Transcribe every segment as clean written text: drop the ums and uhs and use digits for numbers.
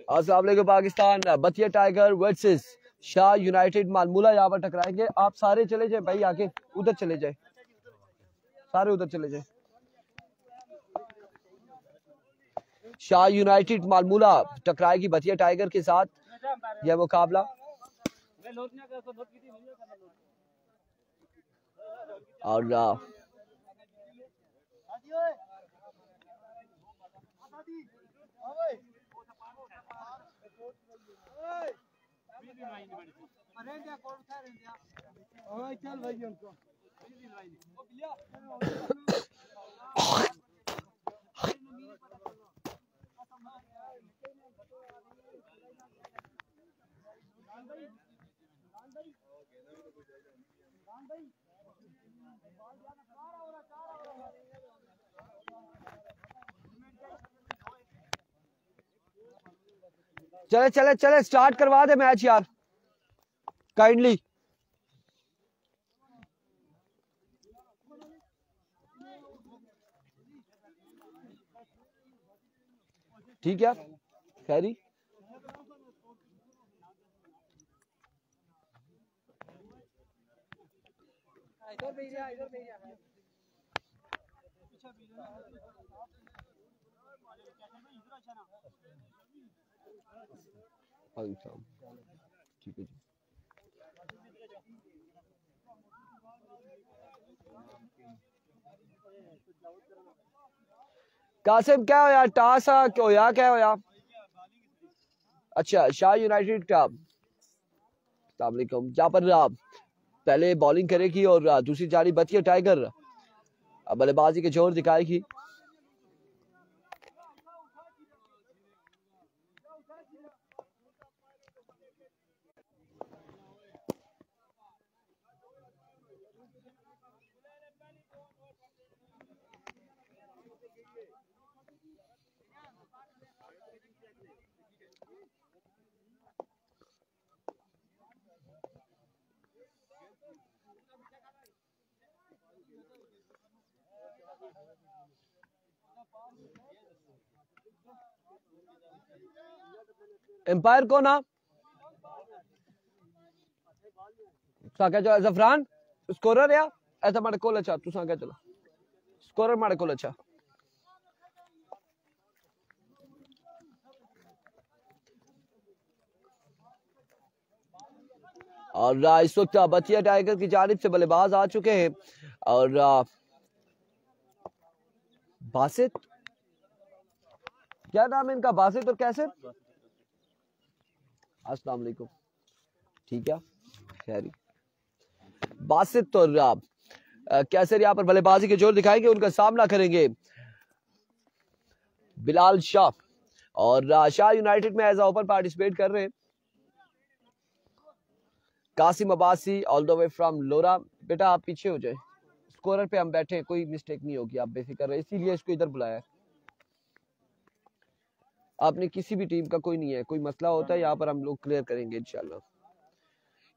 अस्सलाम वालेकुम पाकिस्तान। बतिया टाइगर वर्सेस शाह यूनाइटेड मालमूला यहाँ पर टकराएंगे। आप सारे चले जाए भाई, आगे उधर चले जाए, सारे उधर चले जाए। शाह यूनाइटेड मालमूला टकराएगी बतिया टाइगर के साथ। यह मुकाबला और चले चले चले स्टार्ट करवा दे मैच यार काइंडली। ठीक है खैरी। ठीक है जी। कासिम क्या हो यार, टास क्या हो यार, क्या हो यार। अच्छा शाह यूनाइटेड का जहाँ पर पहले बॉलिंग करेगी और दूसरी जानी बतिया टाइगर बल्लेबाजी के जोर दिखाएगी। एम्पायर को ना क्या चला जफरान स्कोरर या ऐसा मारे कोल अच्छा तू क्या चला स्कोरर मारे कोल अच्छा। और इस वक्त बतिया टाइगर की जानिब से बल्लेबाज आ चुके हैं और बासित क्या नाम है इनका, बासित और कैसे। अस्सलाम वालेकुम। ठीक है खैरी। बासित और कैसर यहाँ पर बल्लेबाजी के जोर दिखाएंगे। उनका सामना करेंगे बिलाल शाह और शाह यूनाइटेड में एज ओपन पार्टिसिपेट कर रहे हैं Qasim Abbasi all the way from Lora. बेटा आप पीछे हो जाए, स्कोरर पे हम बैठे, कोई मिस्टेक नहीं होगी, आप बेफिक्र रहे, इसीलिए इसको इधर बुलाया। आपने किसी भी टीम का कोई नहीं है, कोई मसला होता है यहाँ पर हम लोग क्लियर करेंगे इंशाल्लाह।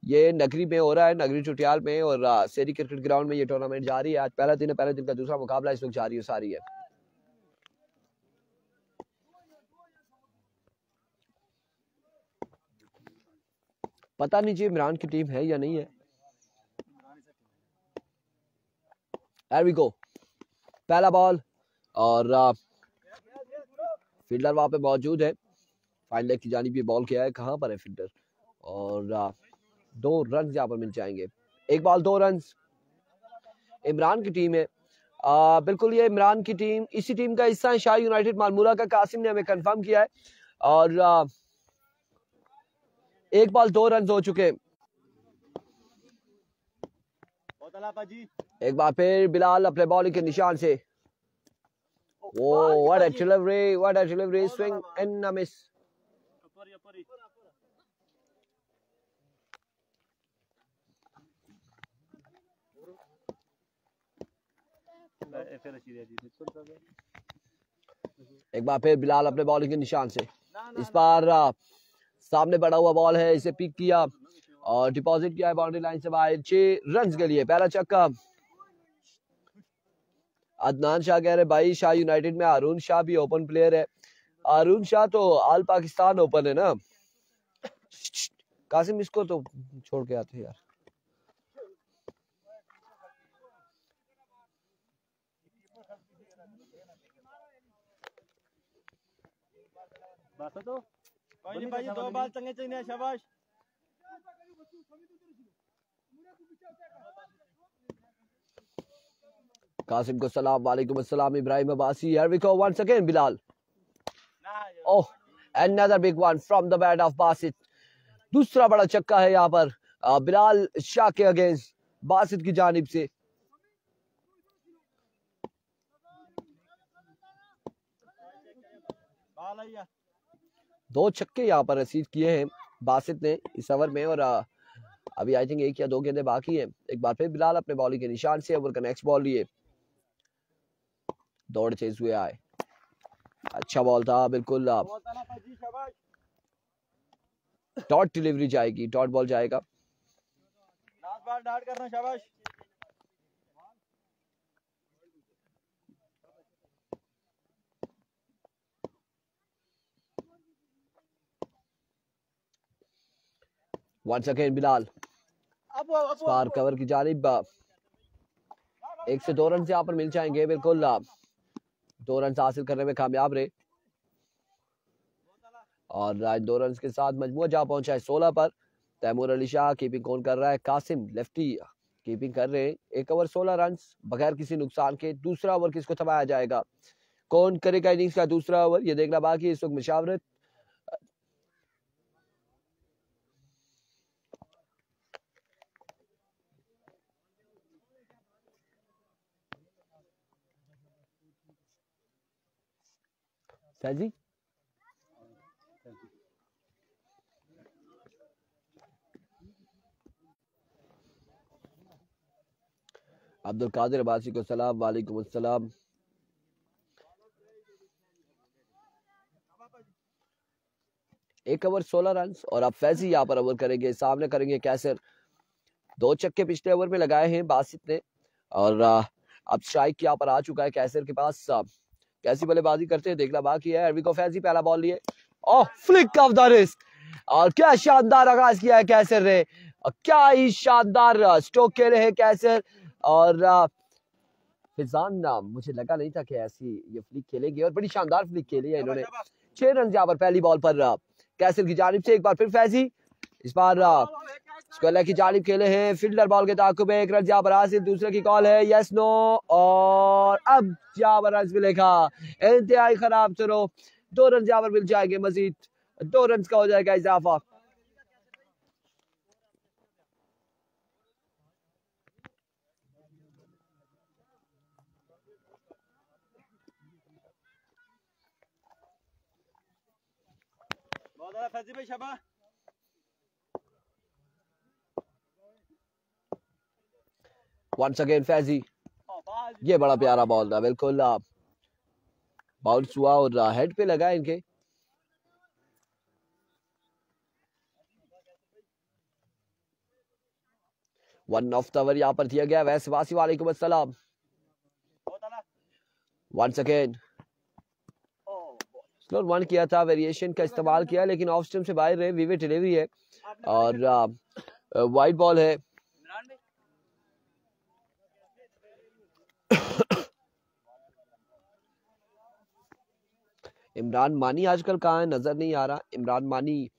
ये नगरी में हो रहा है, नगरी चुटियाल में और सेरी क्रिकेट ग्राउंड में ये टूर्नामेंट जारी है। आज पहला दिन है, पहले दिन का दूसरा मुकाबला इस वक्त जारी है सारी है। पता नहीं जी इमरान की टीम है या नहीं है। There we go. पहला बॉल और फील्डर वहां पे मौजूद है। फाइन लेग की जानिब ये बॉल किया है, कहां पर है फील्डर और 2 रन यहाँ पर मिल जाएंगे। एक बॉल 2 रन इमरान की टीम है। बिल्कुल ये इमरान की टीम इसी टीम का हिस्सा है शाह यूनाइटेड मालमूला का। कासिम ने हमें कंफर्म किया है और 1 बॉल 2 रन हो चुके। एक बार फिर बिलाल अपने बॉलिंग के निशान से। what a delivery, swing and a miss। एक बार फिर बिलाल अपने बॉलिंग के निशान से। इस बार सामने बढ़ा हुआ बॉल है, इसे पिक किया और डिपॉजिट किया है बाउंड्री लाइन से बाहर 6 रन के लिए। पहला छक्का अदनान शाह कह रहे भाई शाह यूनाइटेड में हारून शाह भी ओपन प्लेयर है। हारून शाह तो आल पाकिस्तान ओपन है ना। कासिम इसको तो छोड़ के आते यार। तो भाई 2 बाल चंगे चाहिए शाबाश। कासिम को सलाम वालेकुम अस्सलाम Ibrahim Abbasi. Here we go once again Bilal. Oh another big one from the bat of Basit. दूसरा बड़ा छक्का है यहाँ पर बिलाल शाह के अगेंस्ट बासित की जानिब से। दो छक्के यहाँ पर रसीद किए हैं बासित ने इस ओवर में और अभी आई थिंक 1 या 2 गेंदें बाकी हैं। एक बार फिर बिलाल अपने बॉलिंग के निशान से ओवर का नेक्स्ट बॉल लिए दौड़ चेज हुए आए। अच्छा बॉल था बिल्कुल। डॉट डिलीवरी जाएगी, डॉट बॉल जाएगा। डाट करना शाबाश। वंस अगेन बिलाल बार कवर की जानिब 1 से 2 रन यहाँ पर मिल जाएंगे। बिल्कुल 2 रन हासिल करने में कामयाब रहे और आज 2 रन के साथ मजमूआ जा पहुंचा है 16 पर। तैमूर अली शाह कीपिंग कौन कर रहा है? कासिम लेफ्टी कीपिंग कर रहे हैं। 1 ओवर 16 रन बगैर किसी नुकसान के। दूसरा ओवर किसको थमाया जाएगा? कौन करेगा इनिंग्स का दूसरा ओवर? ये देखना बाकी है इस वक्त। मुशावरत फैजी अब्दुल कादिर अब्बासी को सलाम वालेकुम अस्सलाम। एक ओवर 16 रन और अब फैजी यहाँ पर ओवर करेंगे। सामने करेंगे कैसर। 2 छक्के पिछले ओवर में लगाए हैं बासित ने और अब स्ट्राइक यहाँ पर आ चुका है कैसर के पास। कैसी बल्लेबाजी करते हैं देखना बाकी है। अरवी को फैजी पहला बॉल लिए। ओह फ्लिक ऑफ द रिस्क और क्या शानदार आगाज किया है कैसर ने। क्या ही शानदार स्ट्रोक खेले हैं कैसर और फिजान मुझे लगा नहीं था कि ऐसी ये फ्लिक खेलेंगे और बड़ी शानदार फ्लिक खेली है इन्होंने। 6 रन यहाँ पर पहली बॉल पर कैसर की जानिब से। एक बार फिर फैजी इस बार स्क्वायर की जानिब खेले हैं। फील्डर बॉल के ताकुब में 1 रन यहाँ पर हासिल। दूसरे की कॉल है यस नो और अब यहाँ पर रन मिलेगा। इंतहाई खराब थ्रो। 2 रन यहाँ पर मिल जाएंगे मजीद। 2 रन का हो जाएगा इजाफा। फैजी भाई शाबाश। Once again Faizi. ये बड़ा प्यारा बॉल था बिल्कुल। बाउंस हुआ और हेड पे लगा इनके। वन ऑफ द ओवर यहाँ पर दिया गया वैसे वासी वालेकुम अस्सलाम। वंस अगेन स्लोर वन किया था, वेरिएशन का इस्तेमाल किया लेकिन ऑफ स्टंप से बाहर रहे। विवेट डिलीवरी है और वाइड बॉल है। इमरान मानी आजकल कहाँ है? नजर नहीं आ रहा। इमरान मानी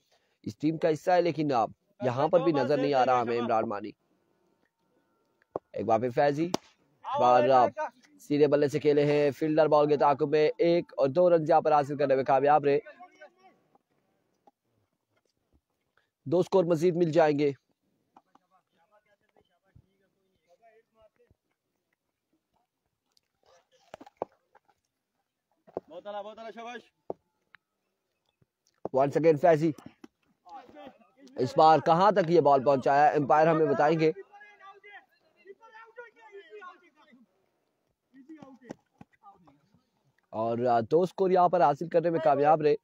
इस टीम का हिस्सा है लेकिन यहाँ पर भी नजर नहीं आ रहा हमें इमरान मानी। एक बार फिर फैजी बार सीधे बल्ले से खेले हैं। फील्डर बॉल के ताकुब में 1 और 2 रन यहाँ पर हासिल करने में कामयाब रहे। 2 स्कोर मजीद मिल जाएंगे। वंस अगेन फैजी इस बार कहां तक ये बॉल पहुंचाया एम्पायर हमें बताएंगे। और 2 स्कोर यहाँ पर हासिल करने में कामयाब रहे।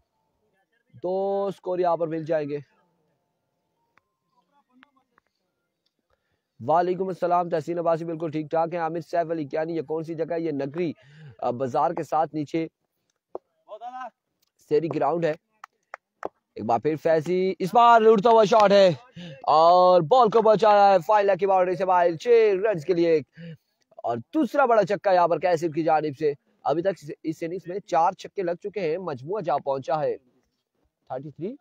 2 स्कोर यहाँ पर मिल जाएंगे। वालेकुम अस्सलाम तहसीन अब्बासी, बिल्कुल ठीक ठाक है। आमिर सैफ अली क्या नहीं, ये कौन सी जगह है? ये नगरी बाजार के साथ नीचे बहुत आला। सेरी ग्राउंड है। एक बार फिर फैजी, इस बार उड़ता हुआ शॉट है और बॉल को बचाया है फाइनल की बाउंड्री से बाहर 6 रन के लिए। और दूसरा बड़ा छक्का यहाँ पर कैसिफ की जानिब से। अभी तक इस इनिंग्स में 4 छक्के लग चुके हैं, मजमुआ जा पहुंचा है 33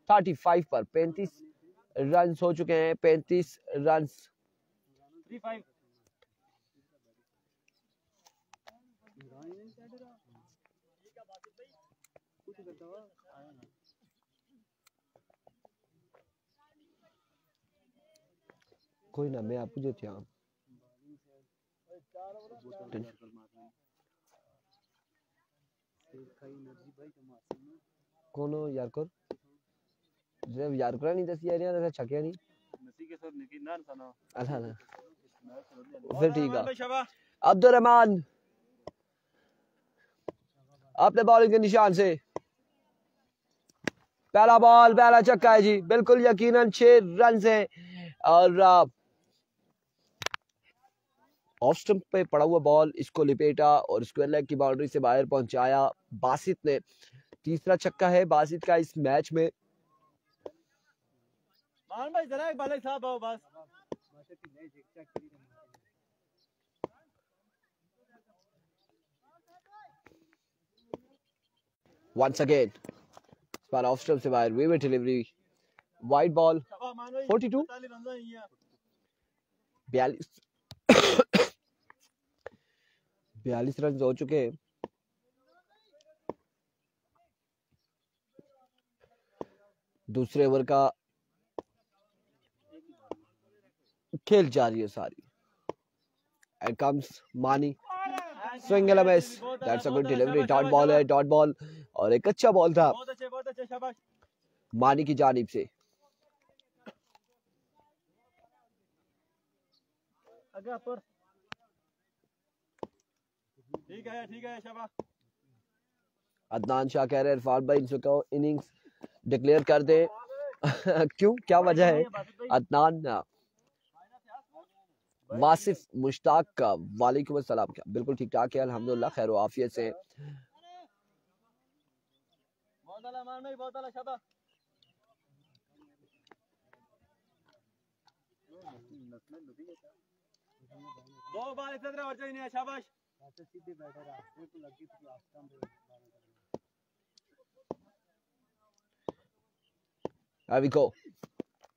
35 पर। 35 रन हो चुके हैं, 35 रन। 3-5। कोई ना, मैं आपको जो चाह कोनो यार को जब यार को नहीं दसी यार ऐसा छकिया नहीं नसी के साथ निकी ना सना। अल्लाह ना फिर ठीक है। भाई शाबाश। अब्दुल रहमान अपने बॉलिंग के निशान से पहला बॉल, पहला छक्का है जी, बिल्कुल यकीनन 6 रन है। और ऑफ स्टंप पे पड़ा हुआ बॉल, इसको लिपेटा और स्क्वायर लेग की बाउंड्री से बाहर पहुंचाया बासित ने। तीसरा छक्का है बासित का इस मैच में। मान भाई जरा एक बाले साहब आओ बस। Once again, इस बार ऑफ स्टंप से बाहर, wayward delivery, wide ball. 42 42 run हो चुके हैं। दूसरे ओवर का खेल जारी है सारी। And comes Mani, swing and a miss. That's a good delivery. Dot ball है, डॉट बॉल और एक अच्छा बॉल था बहुत अच्छे शाबाश। मानी की जानिब से। आगे पर ठीक है शाबाश। अदनान शाह कह रहे हैं इरफान भाई इनको कहो इनिंग्स डिक्लेयर कर दे। क्यों, क्या वजह है अदनान? वासिफ मुश्ताक का वालेकुम अस्सलाम, क्या बिल्कुल ठीक ठाक है अल्हम्दुलिल्लाह, खैर आफियत से। बहुत आला मान भाई, बहुत आला शाबाश। दो बाल इस तरह और चाहिए शाबाश। सीधे बैठा रहा तो लगी थी आस्ताम पे। Here we go.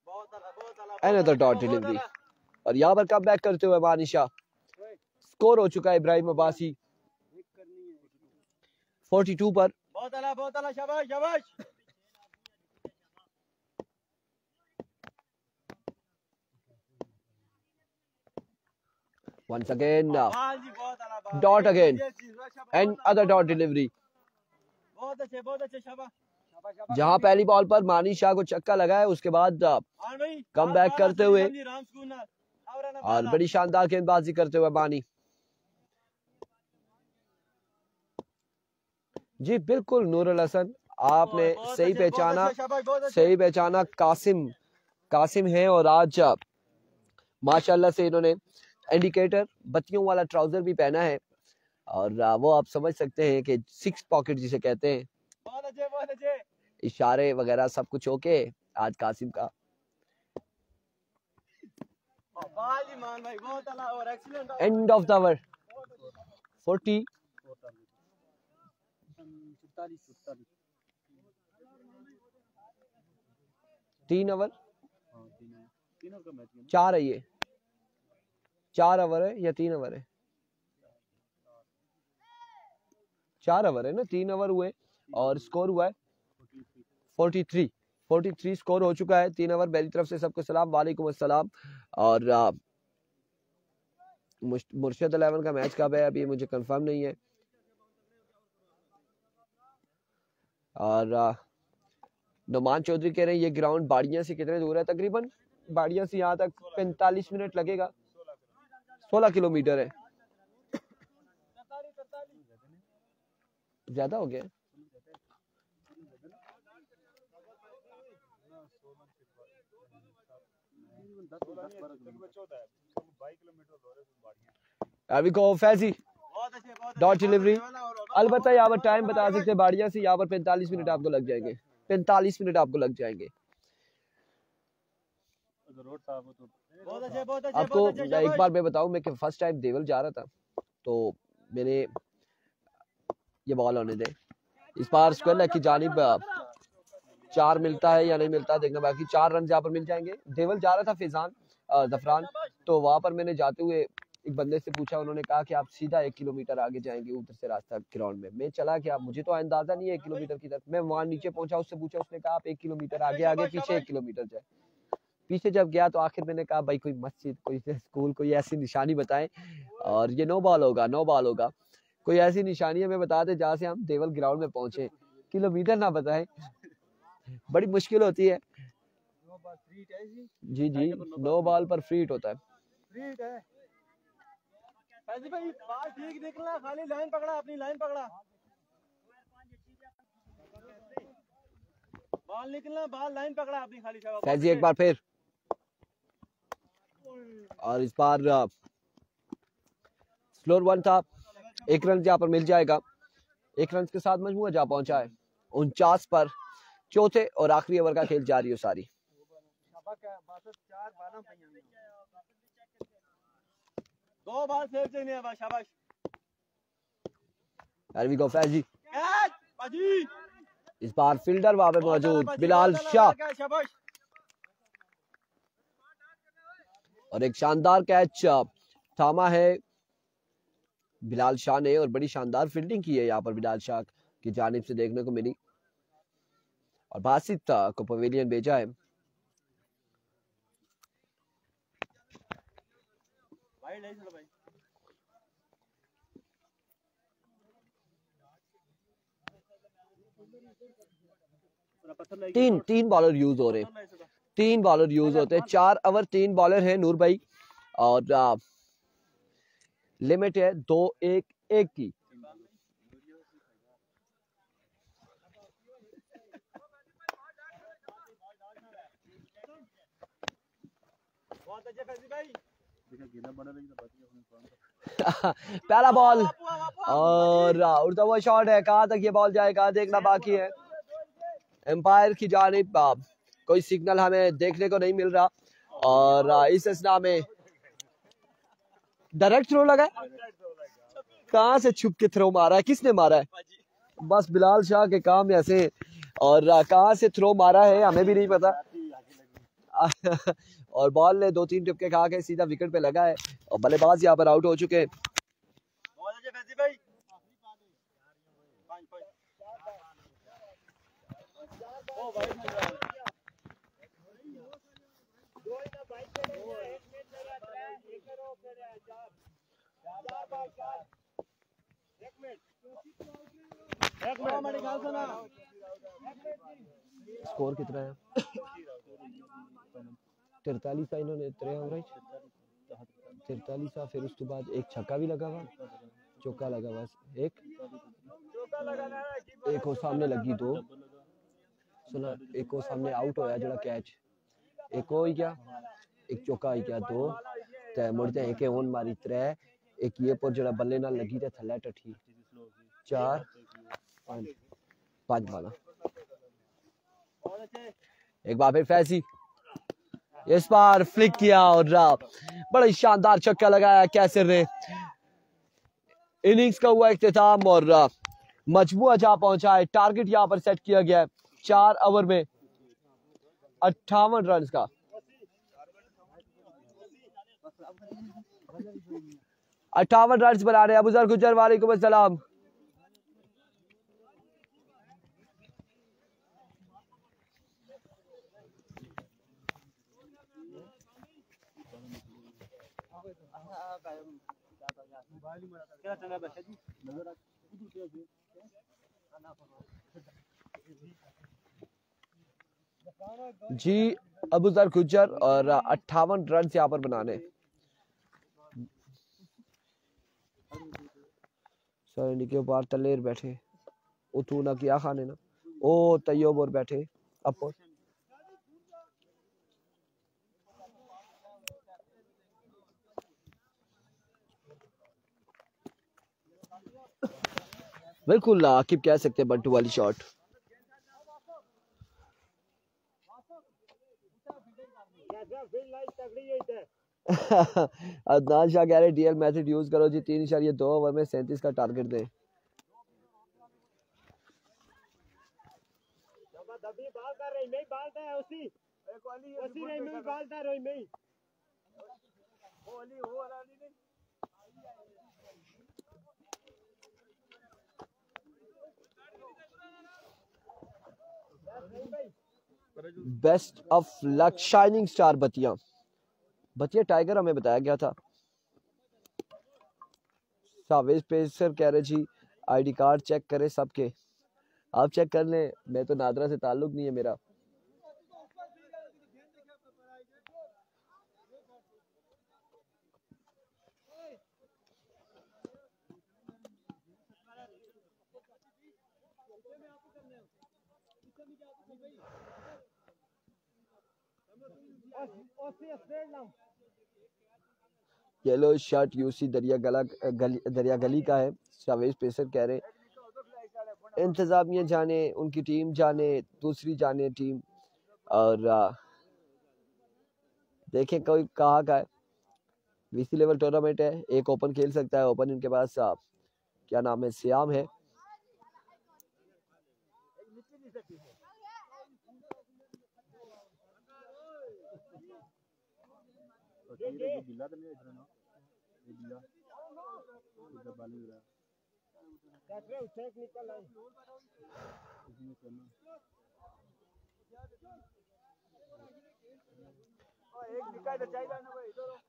बहुत आला Another dot delivery. और यहाँ पर कम बैक करते हुए मानिशा। स्कोर हो चुका है इब्राहिम अब्बासी 42 पर। बहुत आला शाबाश शाबाश। Once again, बहुत आला dot again, and other dot delivery. बहुत अच्छे शाबाश। जहां पहली बॉल पर मानी शाह को छक्का लगा है, उसके बाद कम बैक करते हुए और बड़ी शानदार गेंदबाजी करते हुए मानी। जी बिल्कुल नूरुल हसन, आपने सही पहचाना, कासिम है। और आज माशाल्लाह से इन्होंने इंडिकेटर बत्तियों वाला ट्राउजर भी पहना है और वो आप समझ सकते हैं कि 6 पॉकेट जिसे कहते हैं। बहुत अच्छे इशारे वगैरह सब कुछ ओके आज कासिम का। And of the over 40 3 over 4 है, ये 4 ओवर है या 3 ओवर है? 4 ओवर है ना, 3 ओवर हुए और स्कोर हुआ है 43 स्कोर हो चुका है। 3 ओवर। मेरी तरफ से सबको सलाम, वालेकुम अस्सलाम। और मुर्शिद 11 का मैच कब है अभी मुझे कंफर्म नहीं है। और नुमान चौधरी कह रहे हैं ये ग्राउंड बाड़ियां से कितने दूर है? तकरीबन बाड़ियां से यहाँ तक 45 मिनट लगेगा, 16 किलोमीटर है। ज्यादा हो गया। अभी को फैजी डॉट डिलीवरी। अलबत्ता यहाँ पर टाइम बता सकते हैं बाड़िया से, यहाँ पर 45 मिनट आपको लग जाएंगे, 45 मिनट आपको लग जाएंगे। आपको एक बार मैं बताऊं, मैं फर्स्ट टाइम देवल जा रहा था तो मैंने ये बॉल होने दे, इस बार स्क्वायर लेग की जानिब 4 मिलता है या नहीं मिलता देखना बाकी। 4 रन यहाँ पर मिल जाएंगे। देवल जा रहा था फैजान जफरान, तो वहां पर मैंने जाते हुए एक बंदे से पूछा, उन्होंने कहा कि आप सीधा 1 किलोमीटर आगे जाएंगे उधर से रास्ता ग्राउंड में। मैं चला क्या, मुझे तो अंदाजा नहीं है 1 किलोमीटर की तरफ। मैं वहां नीचे पहुंचा, उससे पूछा, उसने कहा आप 1 किलोमीटर आगे आगे पीछे 1 किलोमीटर जाए। पीछे जब गया तो आखिर मैंने कहा भाई कोई मस्जिद कोई स्कूल कोई ऐसी निशानी बताएं, और ये नो बॉल होगा कोई ऐसी निशानी हमें बता दे जहाँ से हम देवल ग्राउंड में पहुंचे, किलोमीटर ना बताएं, बड़ी मुश्किल होती है। जी जी, नो बॉल पर फ्री हिट होता है। फैजी भाई बाल ठीक निकलना, खाली लाइन पकड़ा, अपनी लाइन पकड़ा, बाल निकलना, बाल लाइन पकड़ा अपनी खाली। फैजी एक बार फिर, और इस बार स्लोर 1 था, 1 रन यहाँ पर मिल जाएगा। 1 रन के साथ मजमूआ जा पहुंचा है 49 पर। चौथे और आखिरी ओवर का खेल जारी हो सारी। 2 बाल सेव चाहिए है, शाबाश। Here we go Faizi. बाजी इस बार फील्डर वहां पे मौजूद बिलाल शाह, और एक शानदार कैच थामा है बिलाल शाह ने, और बड़ी शानदार फील्डिंग की है यहाँ पर बिलाल शाह की जानिब से देखने को मिली, और बासित को पवेलियन भेजा है। तीन बॉलर यूज हो रहे हैं, 3 बॉलर यूज होते हैं। 4 ओवर 3 बॉलर हैं नूर भाई, और लिमिट है 2-1-1 की। पहला बॉल और उड़ता हुआ शॉट है, कहां तक ये बॉल जाएगा देखना बाकी है। एम्पायर की जानिब कोई सिग्नल हमें देखने को नहीं मिल रहा, और इस असना में डायरेक्ट थ्रो लगा, कहां से छुप के थ्रो मारा है, किसने मारा है, बस बिलाल शाह के काम ऐसे, और कहां से थ्रो मारा है हमें भी नहीं पता। और बॉल ने 2-3 टिपके खा के सीधा विकेट पे लगा है, और बल्लेबाज यहाँ पर आउट हो चुके हैं। स्कोर कितना है? 43 था इन्होंने 3 ओवर 43 था, फिर उसके बाद एक छक्का भी लगा हुआ, चौका लगा हुआ, एक और सामने लगी 2 सुना, एक और सामने आउट होया जड़ा कैच, एक हो गया, एक चौका ही गया 2 ते मुड़ते एक ओन मारी 3, एक ये पर जड़ा बल्ले नाल लगी ते थल्ले टठी 4 5 वाला। एक बार फिर फैजी, इस बार फ्लिक किया और बड़ा शानदार छक्का लगाया कैसर ने। इनिंग्स का हुआ इख्तिताम और मजमुआ जा पहुंचा है। टारगेट यहां पर सेट किया गया है 4 ओवर में 58 रन का। 58 रन बना रहे अबूजर गुजर, वालेकुम अस्सलाम। जी अबूजर गुजर और 58 रन यहाँ पर बनाने। सर के बाहर तलेर बैठे ओ तू ना किया खाने ना ओ तैयब और बैठे अपर बिल्कुल आकिब कह सकते हैं बंटू वाली शॉट। अदनान शाह कह रहे डीएल मैथड यूज करो जी, 3.2 ओवर में 37 का टारगेट दें। Best of luck shining star बतिया टाइगर हमें बताया गया था। सावेज पेसर कह रहे जी आईडी कार्ड चेक करें सबके। आप चेक कर लें, मैं तो नादरा से ताल्लुक नहीं है मेरा। येलो शर्ट यूसी दरिया गली का है, सावेज पेसर कह रहे। इंतजामिया जाने, उनकी टीम जाने, दूसरी जाने टीम, और देखें कोई कहाँ का है। वीसी लेवल टूर्नामेंट है, एक ओपन खेल सकता है। ओपन इनके पास क्या नाम है, श्याम है।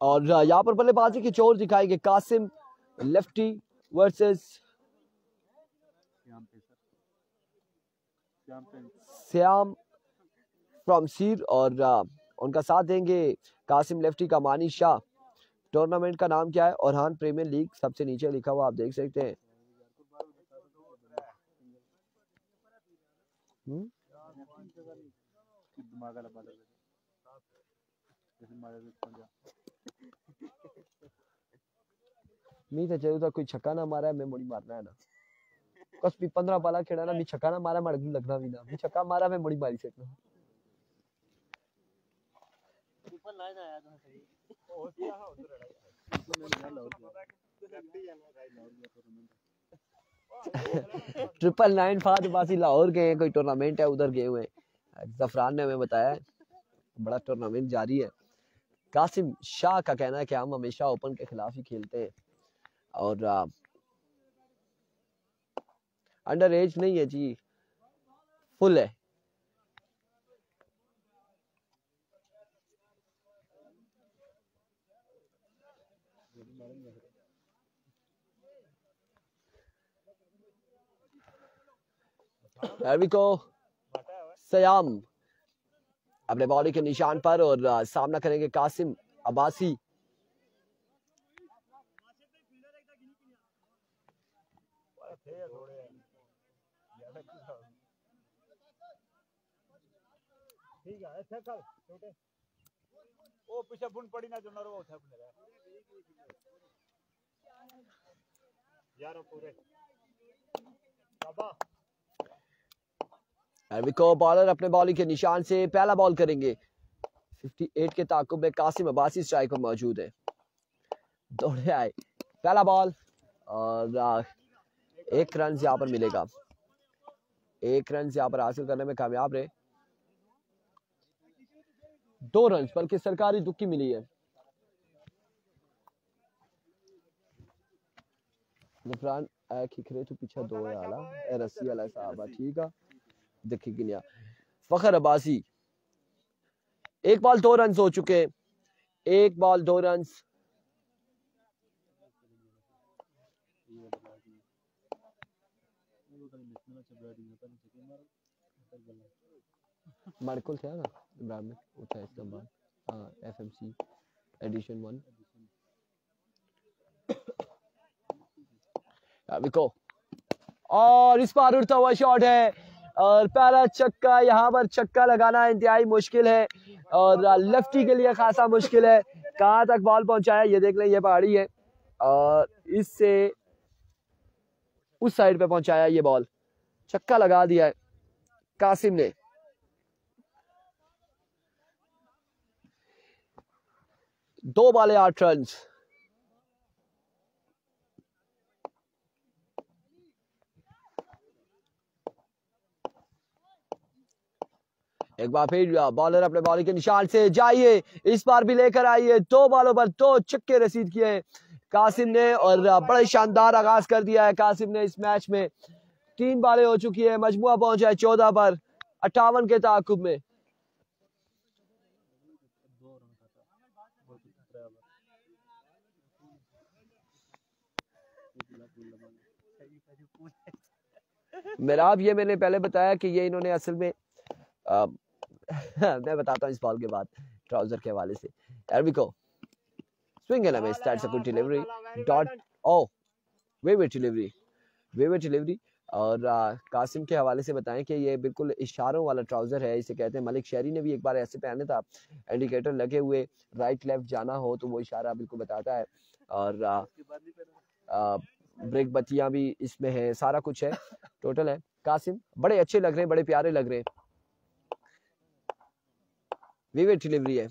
और यहाँ पर बल्लेबाजी की चोर दिखाएंगे Qasim lefty versus Shyam from Seer, और उनका साथ देंगे कासिम लेफ्टी का मानी शाह। टूर्नामेंट का नाम क्या है? ओरहान प्रीमियर लीग, सबसे नीचे लिखा हुआ आप देख सकते हैं। मी तो चलो तो कोई छक्का ना मारा है, मैं मुड़ी मारना है ना। कस भी 15 बाला खेड़ा ना, मी छक्का ना मारा मड़ लगना भी ना, मी छक्का मारा मैं मुड़ी मारी सकना। ट्रिपल लाइन आया था सही और क्या है उधर ट्रिपल 9 फाद बासी लाहौर गए, कोई टूर्नामेंट है उधर गए हुए। जफरान ने हमें बताया बड़ा टूर्नामेंट जारी है। कासिम शाह का कहना है कि हम हमेशा ओपन के खिलाफ ही खेलते हैं, और अंडर एज नहीं है जी, फुल है। सयाम अपने बॉडी के निशान पर, और सामना करेंगे कासिम अब्बासी। ठीक है अच्छा चल छोटे ओ पीछे बुन पड़ी ना जो नरो उठा अपने यारो पूरे बाबा। विको बॉलर अपने बॉलिंग के निशान से पहला बॉल करेंगे। 58 के ताकुब में कासिम अब्बासी स्ट्राइक पर मौजूद है। दौड़े आए पहला बॉल, और 1 रन यहाँ पर मिलेगा। 1 रन यहाँ पर हासिल करने में कामयाब रहे। 2 रन बल्कि सरकारी दुक्की मिली है। जफरान खिखरे तो पीछे 2 है आला रस्सी वाला साहब ठीक है। देखिए गिनिया फखर अब्बासी 1 बॉल 2 रन हो चुके। 1 बॉल 2 रन। मार्कुल थे ना इमरान में उठा इसका बाद हाँ एफएमसी एडिशन 1 विको, और इस बार उड़ता हुआ शॉट है, और पहला छक्का। यहाँ पर छक्का लगाना इंतहाई मुश्किल है, और लेफ्टी के लिए खासा मुश्किल है। कहाँ तक बॉल पहुंचाया ये देख लें, ये पहाड़ी है, और इससे उस साइड पे पहुंचाया ये बॉल, छक्का लगा दिया है कासिम ने। दो बॉले 8 रन। एक बार फिर बॉलर अपने बॉलिंग के निशान से जाइए, इस बार भी लेकर आइए। 2 बॉलों पर 2 छक्के रसीद किए कासिम ने और बड़े शानदार आगाज कर दिया है कासिम ने इस मैच में। 3 बॉलें हो चुकी है, मजमुआ पहुंचा है 14 पर 58 के ताकुब में। मेराब, ये मैंने पहले बताया कि ये इन्होंने असल में मैं बताता हूँ इस बॉल के बाद ट्राउजर के हवाले से। एरविको swing and a miss, that's a good delivery, dot ओ वेवेट डिलीवरी। और कासिम के हवाले से बताएं कि ये बिल्कुल इशारों वाला ट्राउजर है, इसे कहते हैं। मलिक शहरी ने भी एक बार ऐसे पहने था, इंडिकेटर लगे हुए, राइट लेफ्ट जाना हो तो वो इशारा बिल्कुल बताता है। और ब्रेक बत्तियां भी इसमें है, सारा कुछ है, टोटल है। कासिम बड़े अच्छे लग रहे हैं, बड़े प्यारे लग रहे हैं। विविड डिलीवरी है,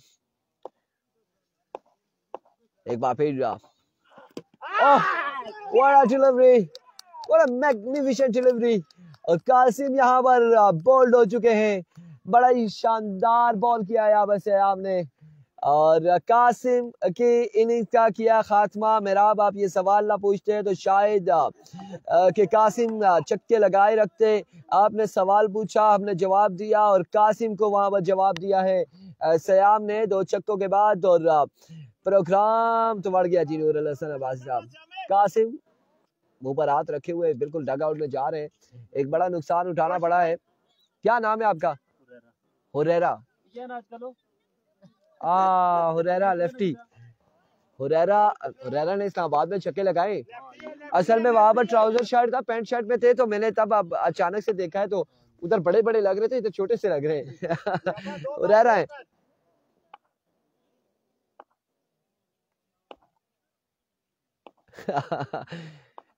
एक बार फिर what a delivery, what a magnificent delivery। और कासिम यहाँ पर बोल्ड हो चुके हैं, बड़ा ही शानदार बॉल किया है यहाँ पर सयाम ने। और कासिम की इनिंग्स का किया खात्मा। मेराब, आप ये सवाल ना पूछते हैं तो शायद कि कासिम छक्के लगाए रखते। आपने सवाल पूछा, हमने जवाब दिया और कासिम को वहां पर जवाब दिया है सयाम ने 2 छक्कों के बाद। और प्रोग्राम तो बढ़ गया जी नूर हसन अब्बासी साहब। कासिम मुंह पर हाथ रखे हुए बिल्कुल डग आउट में जा रहे हैं, एक बड़ा नुकसान उठाना पड़ा है। क्या नाम है आपका? हुरैरा। हुरैरा लेफ्टी। हुरैरा ने इस्लामाबाद में छक्के लगाए। असल में वहां पर ट्राउजर शर्ट था, पैंट शर्ट में थे, तो मैंने तब अब अचानक से देखा है तो उधर बड़े बड़े लग रहे थे, इधर छोटे से लग रहे हैं। हुरैरा है।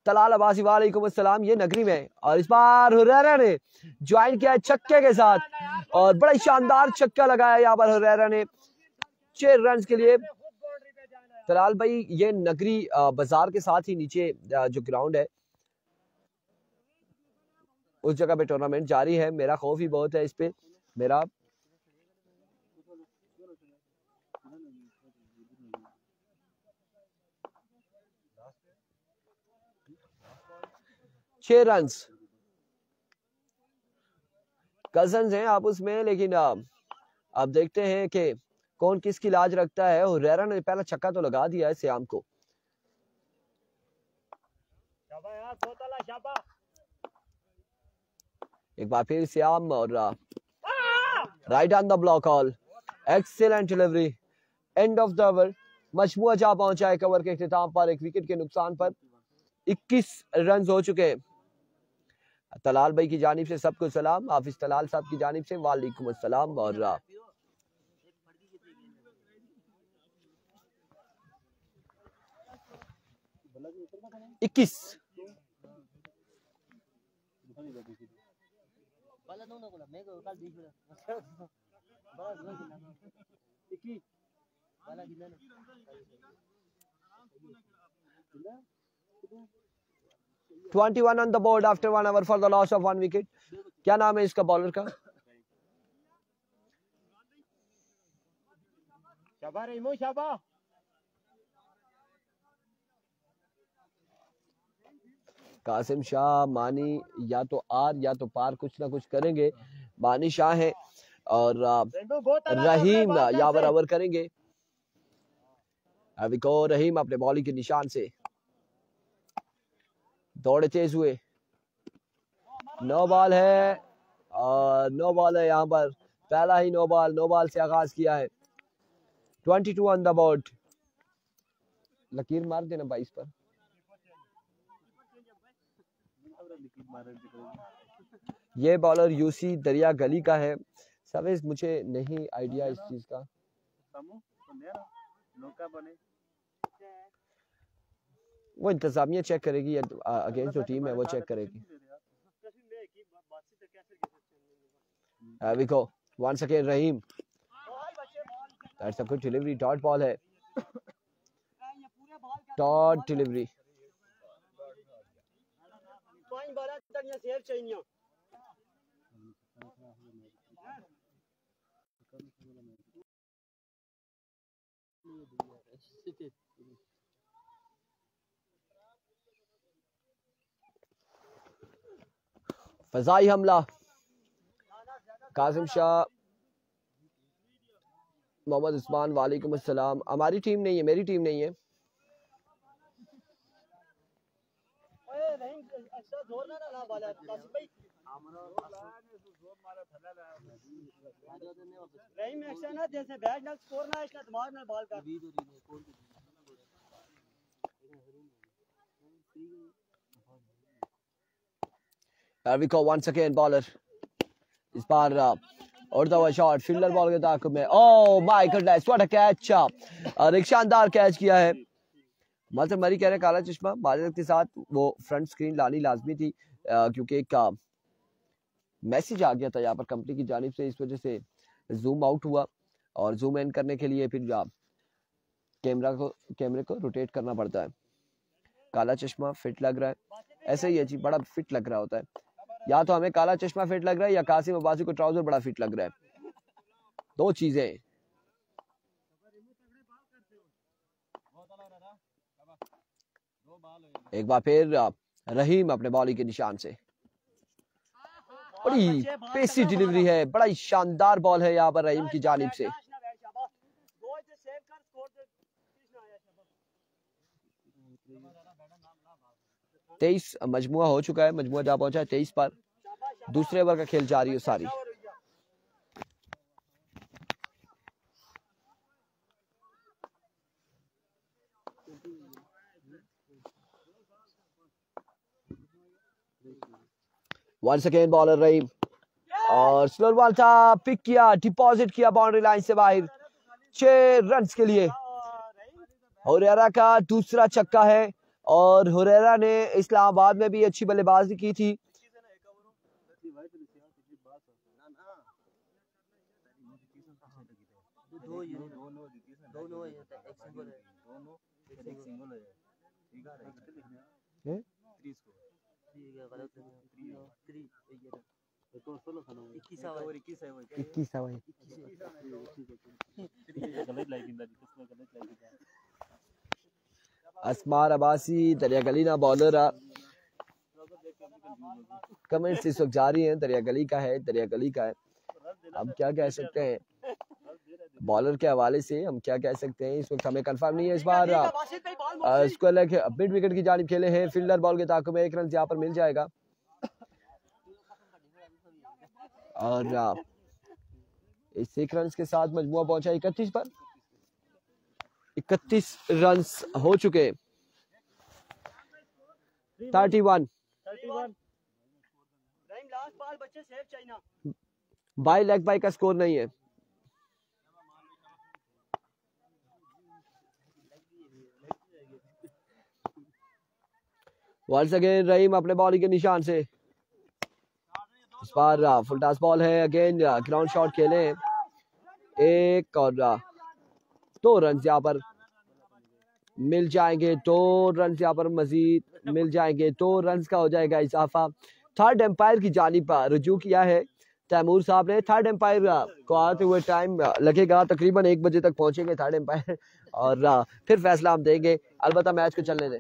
तलाल अब्बासी वालेकुम अस्सलाम, ये नगरी में। और इस बार हुरैरा ने ज्वाइन किया छक्के के साथ और बड़ा शानदार छक्का लगाया यहाँ पर हुरैरा ने 6 रन के लिए। तलाल भाई, ये नगरी बाजार के साथ ही नीचे जो ग्राउंड है उस जगह पे टूर्नामेंट जारी है। मेरा खौफ ही बहुत है इस पे। मेरा 6 रन कजन्स हैं आपस में, लेकिन अब देखते हैं कि कौन किसकी लाज रखता है। हुरैरा ने पहला छक्का तो लगा दिया है श्याम को। एक बार फिर श्याम और right on the blockhole, excellent delivery, end of the over. मजमुआ जा पहुंचा है कवर के इख्तिताम पर, एक विकेट के नुकसान पर 21 रन हो चुके हैं। तलाल भाई की जानिब से सबको सलाम, हाफिज तलाल साहब की जानिब से वालेकुम अस्सलाम। और 21 21 on the board after 1 hour for the loss of 1 wicket। क्या नाम है इसका बॉलर का? कासिम शाह, मानी या तो आर या तो पार, कुछ ना कुछ करेंगे। मानी शाह है और रहीम यहाँ पर ओवर करेंगे। अभी को रहीम अपने बॉलिंग के निशान से दौड़े तेज हुए। 9 बॉल है और 9 बॉल है यहाँ पर, पहला ही 9 बॉल से आगाज किया है। 22 ऑन द बोर्ड। लकीर मार देना 22 पर। ये बॉलर यूसी दरिया गली का है। सवेज मुझे नहीं आइडिया इस चीज का। वो इंतजामिया चेक करेगी या अगेंस्ट जो टीम है वो चेक करेगी। We go once again Rahim, that's a good delivery, dot ball है, dot delivery। फजाई हमला, कासिम शाह, मोहम्मद उस्मान, वालेकुम अस्सलाम। हमारी टीम नहीं है, मेरी टीम नहीं है। There we go once again bowler, इस बार उड़ता हुआ शॉट फील्डर बॉल के ताक़ुब में। Oh my goodness what a catch, और एक शानदार कैच किया है। मतलब मरी कह रहे काला चश्मा बादल के साथ वो फ्रंट स्क्रीन लानी लाजमी थी, क्योंकि एक मैसेज आ गया था यहाँ पर कंपनी की जानिब से, इस वजह से जूम आउट हुआ और जूम इन करने के लिए फिर कैमरे को रोटेट करना पड़ता है। काला चश्मा फिट लग रहा है, ऐसे ही है जी, बड़ा फिट लग रहा होता है। या तो हमें काला चश्मा फिट लग रहा है या कासिम अब्बासी को ट्राउजर बड़ा फिट लग रहा है, दो चीजें। एक बार फिर रहीम अपने बॉलिंग के निशान से, बड़ी पेसी डिलीवरी है, बड़ा ही शानदार बॉल है यहाँ पर रहीम की जानिब से। तेईस मजमुआ हो चुका है, मजमुआ जा पहुंचा है 23 पर। दूसरे ओवर का खेल जारी है सारी। वंस अगेन बॉलर रहीम, और स्लोर बॉल था, पिक किया, डिपॉजिट किया बाउंड्री लाइन से बाहर, 6 रन्स के लिए। हुरैरा का दूसरा छक्का है, और हुरैरा ने इस्लामाबाद में भी अच्छी बल्लेबाजी की थी। अस्मार अब्बासी, दरिया गलीना बॉलर। कमेंट्स इस वक्त जारी हैं, दरिया गली का है, दरिया गली का है। अब क्या कह सकते हैं बॉलर के हवाले से, हम क्या कह सकते हैं इस वक्त हमें कंफर्म नहीं है। इस bar square leg mid wicket की जानिब खेले हैं, फील्डर बॉल के ताक़ुब में 1 रन यहाँ पर मिल जाएगा। और इस 1 रन के साथ मजमुआ पहुंचा 31 पर। 31 रन हो चुके। 31 बाई लेग बाई का स्कोर नहीं है। वंस अगेन रहीम अपने बॉलिंग के निशान से, इस बार फुल टॉस बॉल है, अगेन ग्राउंड शॉट खेले, 1 और 2 रन यहाँ पर मिल जाएंगे, 2 रन यहाँ पर मजीद मिल जाएंगे, 2 रन का हो जाएगा इजाफा। थर्ड एम्पायर की जानिब पर रुजू किया है तैमूर साहब ने। थर्ड एम्पायर को आते हुए टाइम लगेगा, तकरीबन 1 बजे तक पहुंचेंगे थर्ड एम्पायर, और फिर फैसला हम देंगे। अलबत्ता मैच को चलने दें,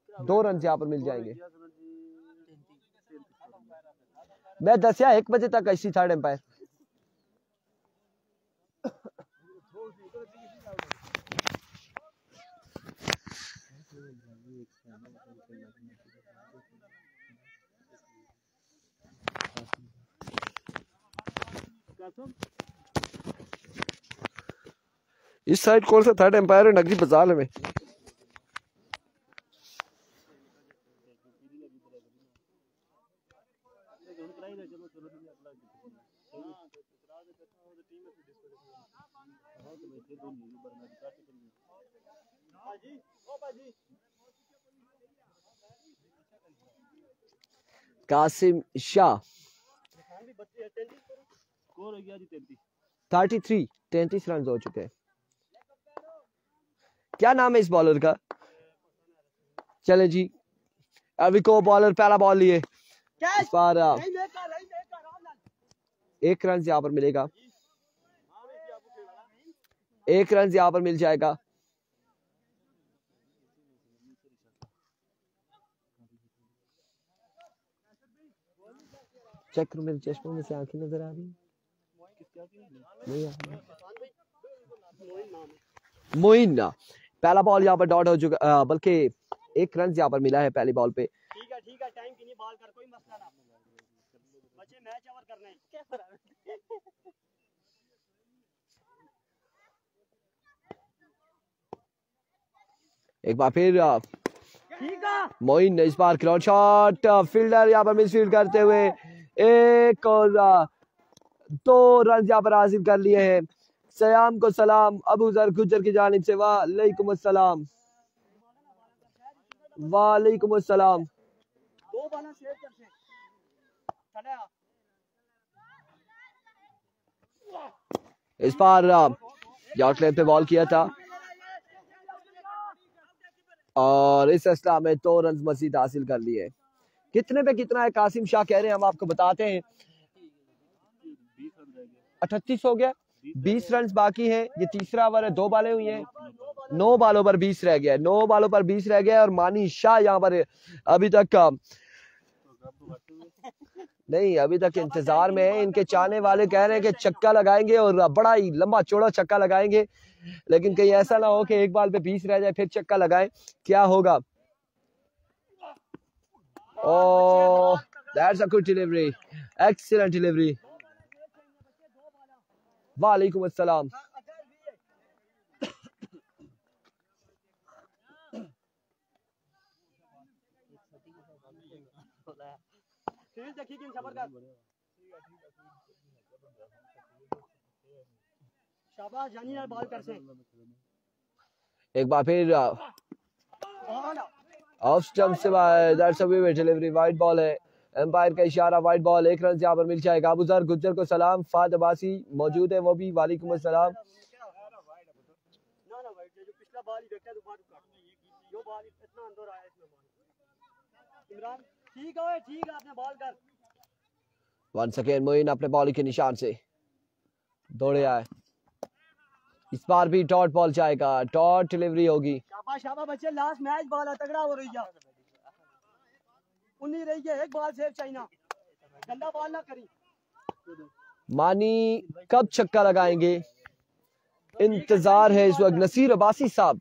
2 रन यहाँ पर मिल जाएंगे। मैं 10 या 1 बजे तक ऐसी थर्ड एम्पायर। इस साइड कौन सा थर्ड एम्पायर है? नगरी बाजार में। कासिम शाह 33 रन हो चुके हैं। क्या नाम है इस बॉलर का? चले जी, अभी को बॉलर पहला बॉल लिए इस बार 1 रन यहाँ पर मिलेगा, 1 रन यहाँ पर मिल जाएगा। चेक करो मेरे चश्मे में से आंखें नजर आ रही है? नहीं आ रही। मोइन पहला बॉल यहाँ पर डॉट हो चुका, बल्कि 1 रन यहाँ पर मिला है पहली बॉल पे। ठीक है टाइम की नहीं बॉल कर, कोई मसला ना, बच्चे मैच ओवर करना है। एक बार फिर मोइन इस बार क्लॉट शॉट, फील्डर यहाँ पर मिसफील्ड करते हुए 1 और 2 रन यहाँ पर हासिल कर लिए हैं। सयाम को सलाम अबू जर गुज्जर की जानिब से, वालेकुम अस्सलाम, वालेकुम अस्सलाम। इस बार यॉर्कलेट पे बॉल किया था और इस असला में 2 रन मजीद हासिल कर लिए। कितने पे कितना है कासिम शाह कह रहे हैं, हम आपको बताते हैं। 38 हो गया, 20 रन बाकी हैं। ये तीसरा ओवर है, 2 बालें हुई हैं, 9 बालों पर 20 रह गया, 9 बालों पर 20 रह गया। और मानी शाह यहाँ पर अभी तक नहीं, अभी तक इंतजार में है। इनके चाहने वाले कह रहे हैं कि छक्का लगाएंगे और बड़ा ही लंबा चौड़ा छक्का लगाएंगे, लेकिन कहीं ऐसा ना हो कि एक बाल पे 20 रह जाए फिर छक्का लगाएं, क्या होगा? Oh, that's a good delivery, excellent delivery. वालेकुम अस्सलाम। शाबाश जानी यार, बॉल कर से एक बार फिर ऑफ स्टंप से that's a wicket delivery, wide ball है, एम्पायर का इशारा, वाइड बॉल। 1 रन यहाँ पर मिल जाएगा। अबू जर गुज्जर को सलाम, फाद अब्बासी मौजूद है, वो भी वालेकुम अस्सलाम। वंस अगेन मोइन अपने बॉल के निशान से दौड़े आए। इस बार भी डॉट बॉल जाएगा, डॉट डिलीवरी होगी। शाबाश शाबाश बच्चे, लास्ट मैच बॉल है, तगड़ा हो रही है, उन्हीं रही है, एक बॉल सेव चाइना, गंदा बॉल ना करी। मानी कब छक्का लगाएंगे, इंतजार है इस वक्त। नसीर अब्बासी साहब,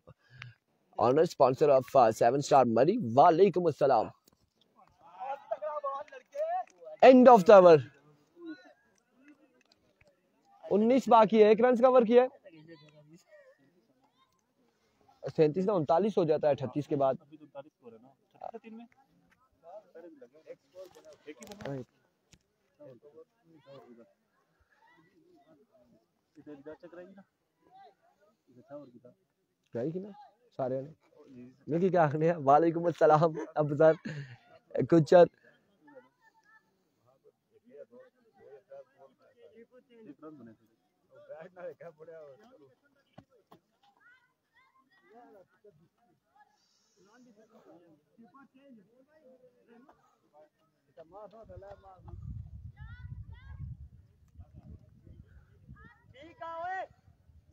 ऑनर स्पॉन्सर ऑफ 7 स्टार मरी, वालेकुम अस्सलाम। एंड ऑफ द ओवर, 19 बाकी है, 1 रन का ओवर किया है। 37 का 39 हो जाता है 38 के बाद। सारे ने क्या आखने हैं। वालेकुम अस्सलाम अफजल गुज्जर।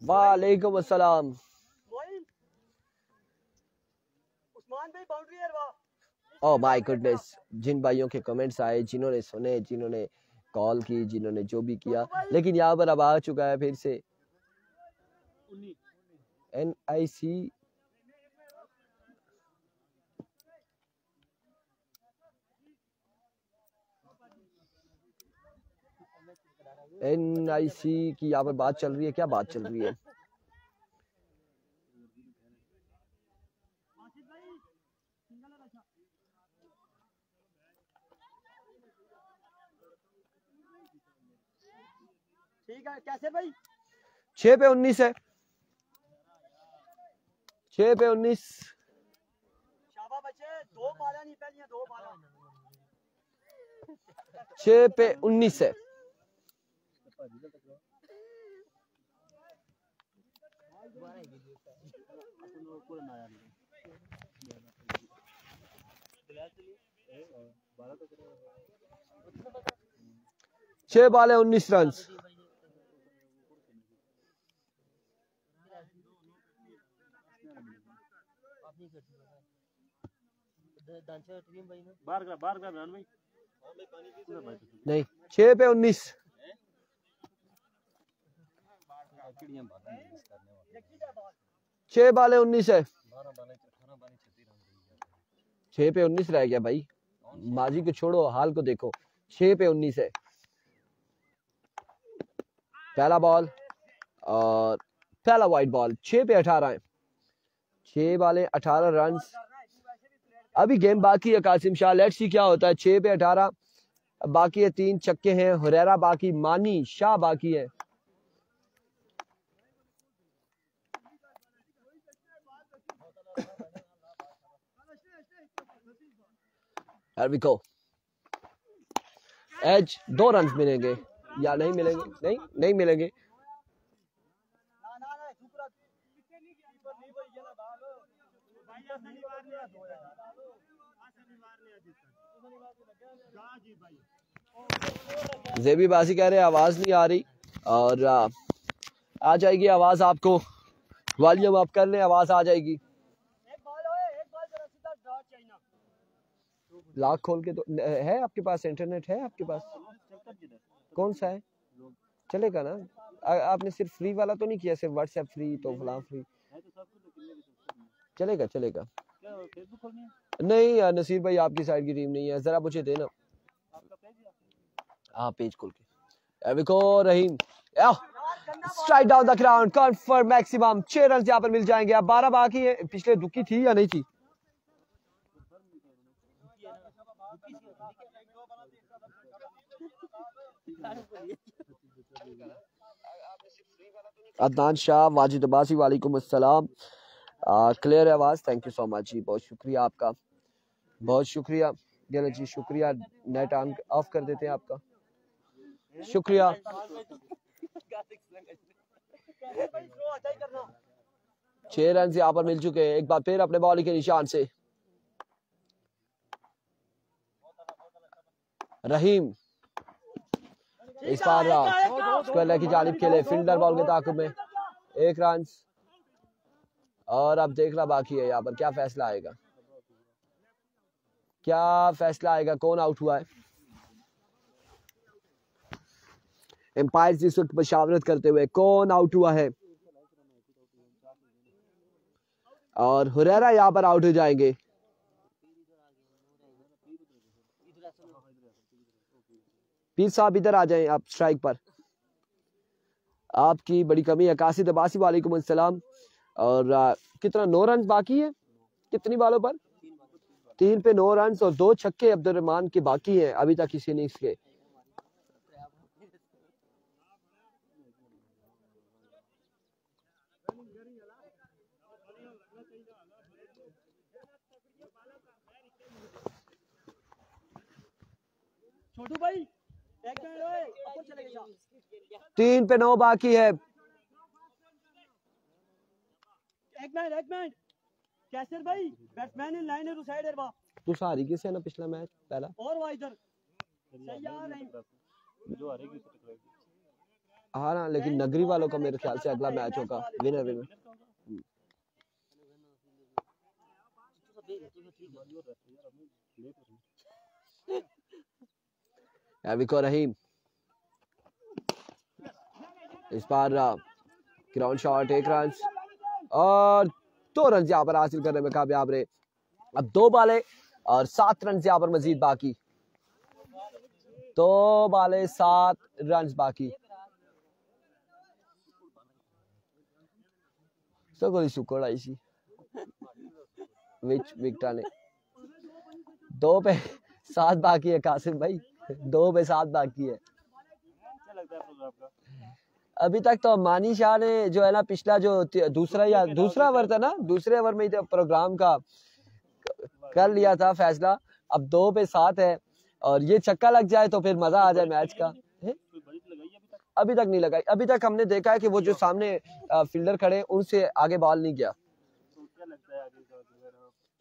वालेकुम अस्सलाम। ओह माय गुडनेस, जिन भाइयों के कमेंट्स आए, जिन्होंने सुने, जिन्होंने कॉल की, जिन्होंने जो भी किया, लेकिन यहाँ पर अब आ चुका है फिर से NIC की यहाँ पर बात चल रही है। क्या बात चल रही है? ठीक है कैसे भाई 6 पे 19 है, 6 पे 19। शाबाश बच्चे, दो बाला नहीं पहली, दो बाला 6 पे 19 है। छह बॉल है 19 रन। नहीं 6 पे 19। 6 बॉल है 19 है। 6 पे 19 रह गया भाई, माजी को छोड़ो हाल को देखो। 6 पे 19 है। पहला बॉल और पहला वाइट बॉल। 6 पे 18 है। 6 बॉलें 18 रन। अभी गेम बाकी है कासिम शाह, लेट्स सी क्या होता है। 6 पे 18 बाकी है, 3 छक्के हैं। हुरैरा बाकी, मानी शाह बाकी है। एज 2 रन मिलेंगे या नहीं मिलेंगे? नहीं मिलेंगे। जेबीबाजी कह रहे हैं आवाज नहीं आ रही, और आ जाएगी आवाज। आपको वॉल्यूम अप कर लें, आवाज आ जाएगी। लाख खोल के तो है आपके पास, इंटरनेट है आपके पास? कौन सा है? चलेगा ना? आपने सिर्फ फ्री वाला तो नहीं किया, सिर्फ व्हाट्सएप फ्री तो फलां फ्री? चलेगा चलेगा। नहीं नसीर भाई आपकी साइड की टीम नहीं है, जरा मुझे देना। हाँ पेज खोल के। Rahim strike down the ground, confirm maximum. 6 run यहाँ पर मिल जाएंगे। अब 12 बाकी है। पिछले दुखी थी या नहीं थी? अदनान शाह, वाजिद अब्बासी, वालेकुम अस्सलाम। क्लियर है आवाज? थैंक यू सो मच जी, बहुत शुक्रिया आपका, बहुत शुक्रिया। गलत जी शुक्रिया। नेट ऑन ऑफ कर देते हैं आपका, शुक्रिया। 6 रन यहाँ पर मिल चुके हैं। एक बार फिर अपने बॉलिंग के निशान से रहीम इस बार स्क्वायर की जानिब खेले, फील्डर बॉल के ताकुब में 1 रन। और अब देखना बाकी है यहाँ पर क्या फैसला आएगा, क्या फैसला आएगा, कौन आउट हुआ है। एम्पायर इस वक्त मशावरत करते हुए कौन आउट हुआ है, और हुरैरा यहाँ पर आउट हो जाएंगे। पीर साहब इधर आ जाएं आप स्ट्राइक पर, आपकी बड़ी कमी है। कासिद अब्बासी वालेकुम अस्सलाम। और कितना 9 रन बाकी है कितनी बालों पर? 3 पे 9 रन और 2 छक्के अब्दुल रहमान के बाकी हैं अभी तक इस इनिंग्स के। छोटू भाई 1 मिनट अपन चलेगा। 3 पे 9 बाकी है। 1 मिनट कैसर भाई, बैट्समैन इन लाइन है टू साइड एरबा। तू सारी किसे है ना पिछला मैच पहला, और वो इधर सही आ रही जो हारेगी उससे टकराएगी। हाँ ना, लेकिन नगरी वालों का मेरे ख्याल से अगला मैच होगा विनर विनर। रहीम इस बार ग्राउंड शॉट 1 रन और 2 रन यहाँ पर हासिल करने में कामयाब रहे। अब 2 बालें और 7 रन यहाँ पर मजीद बाकी, 2 बालें 7 रन बाकी। सगोली सुकोड़ आई सी विकटा ने 2 पे 7 बाकी है कासिम भाई, 2 पे 7 बाकी है। अभी तक तो मानी शाह ने जो है ना पिछला जो दूसरा ओवर था ना, दूसरे ओवर में ही प्रोग्राम का कर लिया था फैसला। अब 2 पे 7 है और ये छक्का लग जाए तो फिर मजा आ जाए मैच का। अभी तक नहीं लगाई। अभी तक हमने देखा है कि वो जो सामने फील्डर खड़े उनसे आगे बॉल नहीं गया।